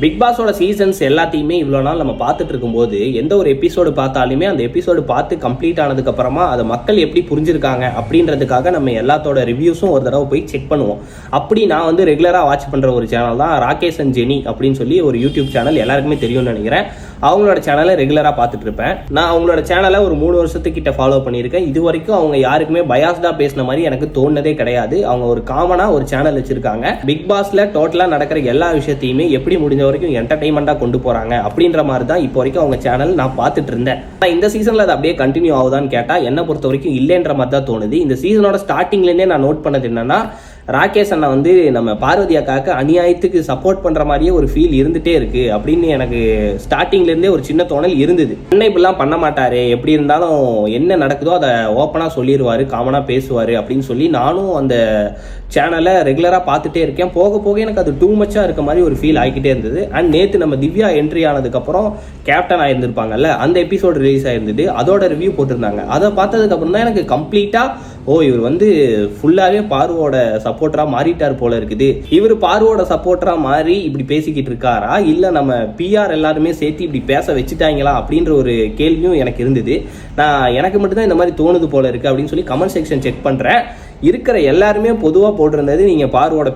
Big பாஸோட seasons எல்லாத்தையுமே இவ்வளோ நாள் நம்ம பார்த்துட்டு இருக்கும்போது எந்த ஒரு எபிசோடு பார்த்தாலுமே அந்த எபிசோடு பார்த்து கம்ப்ளீட் ஆனதுக்கப்புறமா அதை மக்கள் எப்படி புரிஞ்சிருக்காங்க அப்படின்றதுக்காக நம்ம எல்லாத்தோட ரிவ்யூஸும் ஒரு தடவை போய் செக் பண்ணுவோம். அப்படி நான் வந்து ரெகுலராக வாட்ச் பண்ணுற ஒரு சேனல் தான் ராகேஷ் அண்ட் ஜெனி அப்படின்னு சொல்லி ஒரு யூடியூப் சேனல் எல்லாருக்குமே தெரியும்னு நினைக்கிறேன். அவங்களோட சேனலை ரெகுலராக பார்த்துட்டு இருப்பேன். நான் அவங்களோட சேனலை ஒரு 3 வருஷத்துக்கிட்ட ஃபாலோ பண்ணியிருக்கேன். இது வரைக்கும் அவங்க யாருக்குமே பயாஸ்டாக பேசின மாதிரி எனக்கு தோணுனதே கிடையாது. அவங்க ஒரு காமனாக ஒரு சேனல் வச்சிருக்காங்க. பிக் பாஸ்ல டோட்டலாக நடக்கிற எல்லா விஷயத்தையுமே எப்படி முடிஞ்ச வரைக்கும் என்டர்டைன்மெண்ட்டாக கொண்டு போறாங்க அப்படின்ற மாதிரி தான் இப்போ வரைக்கும் அவங்க சேனல் நான் பார்த்துட்டு இருந்தேன். இந்த சீசனில் அது அப்படியே கண்டினியூ ஆகுதான்னு கேட்டால் என்ன பொறுத்த வரைக்கும் இல்லைன்ற மாதிரி தான் தோணுது. இந்த சீசனோட ஸ்டார்டிங்லேருந்தே நான் நோட் பண்ணது என்னன்னா, ராகேஷ் அண்ணா வந்து நம்ம பார்வதி அக்காவுக்கு அநியாயத்துக்கு சப்போர்ட் பண்ற மாதிரியே ஒரு ஃபீல் இருந்துட்டே இருக்கு அப்படின்னு எனக்கு ஸ்டார்டிங்ல இருந்தே ஒரு சின்ன தோணல் இருந்தது. அண்ணா இப்படிலாம் பண்ண மாட்டாரு, எப்படி இருந்தாலும் என்ன நடக்குதோ அதை ஓப்பனா சொல்லிடுவாரு, காமனா பேசுவாரு அப்படின்னு சொல்லி நானும் அந்த சேனலை ரெகுலரா பார்த்துட்டே இருக்கேன். போக போக எனக்கு அது டூ மச்சா இருக்க மாதிரி ஒரு ஃபீல் ஆகிக்கிட்டே இருந்தது. அண்ட் நேற்று நம்ம திவ்யா என்ட்ரி ஆனதுக்கு அப்புறம் கேப்டன் ஆயிருந்திருப்பாங்கல்ல, அந்த எபிசோடு ரிலீஸ் ஆயிருந்தது. அதோட ரிவ்யூ போட்டிருந்தாங்க. அதை பார்த்ததுக்கு அப்புறம் தான் எனக்கு கம்ப்ளீட்டா இவர் வந்து ஃபுல்லாவே பார்வோட சப்போர்ட்டரா மாறிட்டார் போல இருக்குது. இவர் பார்வோட சப்போர்ட்டரா மாறி இப்படி பேசிக்கிட்டு இருக்காரா, இல்ல நம்ம பிஆர் எல்லாருமே சேர்த்து இப்படி பேச வச்சுட்டாங்களா அப்படின்ற ஒரு கேள்வியும் எனக்கு இருந்தது. எனக்கு மட்டும்தான் இந்த மாதிரி தோணுது போல இருக்கு அப்படின்னு சொல்லி கமெண்ட் செக்ஷன் செக் பண்றேன். இருக்கிற எல்லாருமே பொதுவாக போட்டிருந்தது நீங்கள் பார்வோட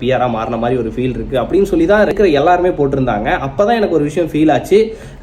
பிஆரா மாறின மாதிரி ஒரு ஃபீல் இருக்குது அப்படின்னு சொல்லி தான் இருக்கிற எல்லாருமே போட்டிருந்தாங்க. அப்போ தான் எனக்கு ஒரு விஷயம் ஃபீல் ஆச்சு.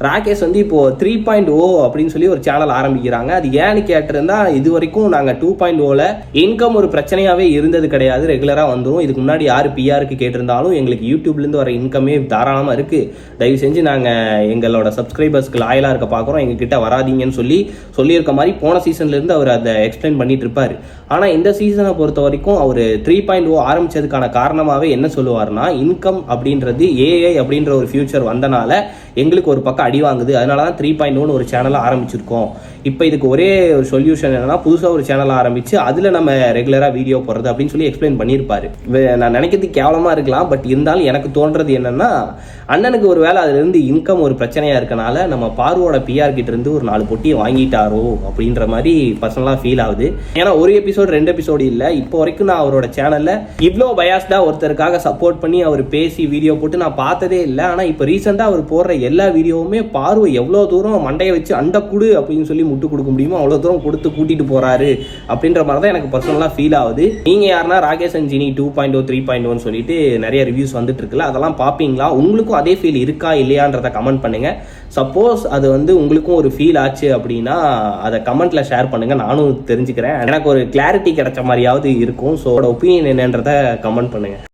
ராகேஷ் வந்து இப்போது 3.0 அப்படின்னு சொல்லி ஒரு சேனல் ஆரம்பிக்கிறாங்க. அது ஏன்னு கேட்டிருந்தா, இது வரைக்கும் நாங்கள் 2.0ல இன்கம் ஒரு பிரச்சனையாகவே இருந்தது கிடையாது, ரெகுலராக வந்துடும். இதுக்கு முன்னாடி யார் பிஆருக்கு கேட்டிருந்தாலும் எங்களுக்கு யூடியூப்லேருந்து வர இன்கமே தாராளமாக இருக்குது, தயவு செஞ்சு நாங்கள் எங்களோட சப்ஸ்கிரைபர்ஸ்க்கு லாயலாக இருக்க பார்க்குறோம், எங்ககிட்ட வராதிங்கன்னு சொல்லியிருக்க மாதிரி போன சீசன்லேருந்து அவர் அதை எக்ஸ்பிளைன் பண்ணிட்டு இருப்பார். ஆனால் இந்த சீசனை பொறுத்த வரைக்கும் அவர் 3.0 ஆரம்பிச்சதுக்கான காரணமாகவே என்ன சொல்லுவார்னா, இன்கம் அப்படின்றது ஏஐ அப்படின்ற ஒரு ஃபியூச்சர் வந்தனால எங்களுக்கு ஒரு பக்கம் அடி வாங்குது, அதனால தான் 3.0ன்னு ஒரு சேனலை ஆரம்பிச்சிருக்கோம். இப்போ இதுக்கு ஒரே ஒரு சொல்யூஷன் என்னன்னா, புதுசாக ஒரு சேனல் ஆரம்பிச்சு அதில் நம்ம ரெகுலராக வீடியோ போடுறது அப்படின்னு சொல்லி எக்ஸ்பிளைன் பண்ணியிருப்பாரு. நான் நினைக்கிறது கேவலமாக இருக்கலாம், பட் இருந்தாலும் எனக்கு தோன்றது என்னன்னா, அண்ணனுக்கு ஒரு வேளை அதுலேருந்து இன்கம் ஒரு பிரச்சனையாக இருக்கனால நம்ம பார்வோட பிஆர் கிட்ட இருந்து ஒரு 4 பொட்டியை வாங்கிட்டாரோ அப்படின்ற மாதிரி பர்சனலாக ஃபீல் ஆகுது. ஏன்னா ஒரு எபிசோடு 2 எபிசோடு இல்லை, இப்போ வரைக்கும் நான் அவரோட சேனலில் இவ்வளோ பயாஸ்டாக ஒருத்தருக்காக சப்போர்ட் பண்ணி அவர் பேசி வீடியோ போட்டு நான் பார்த்ததே இல்லை. ஆனால் இப்போ ரீசெண்டாக அவர் போடுற எல்லா வீடியோவுமே பார்வை எவ்வளோ தூரம் மண்டையை வச்சு அண்டக்குடு அப்படின்னு சொல்லி முட்டு கொடுக்க முடியுமோ அவ்வளோ தூரம் கொடுத்து கூட்டிட்டு போறாரு அப்படின்ற மாதிரி தான் எனக்கு பர்சனலாக ஃபீல் ஆகுது. நீங்க யாருன்னா ராகேஷ் அண்ட் ஜெனி 2.0 3.1 சொல்லிட்டு நிறைய ரிவ்யூஸ் வந்துட்டு இருக்குல்ல, அதெல்லாம் பார்ப்பீங்களா? உங்களுக்கும் அதே ஃபீல் இருக்கா இல்லையான்றதை கமெண்ட் பண்ணுங்க. சப்போஸ் அது வந்து உங்களுக்கும் ஒரு ஃபீல் ஆச்சு அப்படின்னா அதை கமெண்ட்ல ஷேர் பண்ணுங்க, நானும் தெரிஞ்சுக்கிறேன். எனக்கு ஒரு கிளாரிட்டி கிடைச்ச மாதிரியாவது இருக்கும். ஸோ ஒப்பீனியன் என்னன்றதை கமெண்ட் பண்ணுங்க.